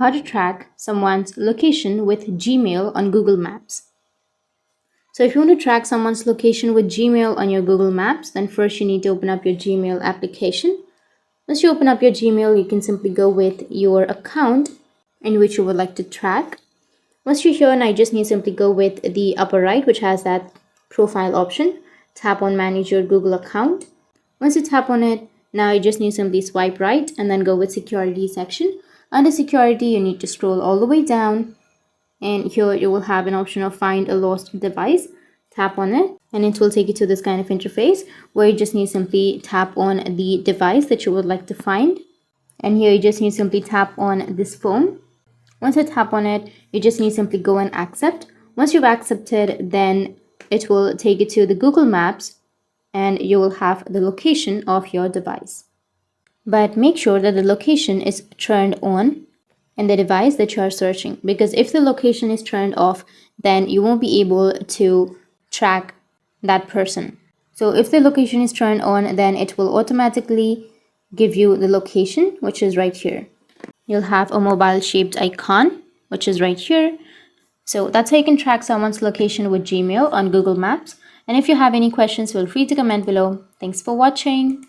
how to track someone's location with Gmail on Google Maps. So if you want to track someone's location with Gmail on your Google Maps, then first you need to open up your Gmail application. Once you open up your Gmail, you can simply go with your account in which you would like to track. Once you're here, now you just need to simply go with the upper right, which has that profile option. Tap on manage your Google account. Once you tap on it, now you just need to simply swipe right and then go with security section. Under security, you need to scroll all the way down, and here you will have an option of find a lost device. Tap on it and it will take you to this kind of interface where you just need to simply tap on the device that you would like to find. And here you just need to simply tap on this phone. Once you tap on it, you just need to simply go and accept. Once you've accepted, then it will take you to the Google Maps and you will have the location of your device. But make sure that the location is turned on in the device that you are searching, because if the location is turned off, then you won't be able to track that person. So if the location is turned on, then it will automatically give you the location, which is right here. You'll have a mobile shaped icon, which is right here. So that's how you can track someone's location with Gmail on Google Maps. And if you have any questions, feel free to comment below. Thanks for watching.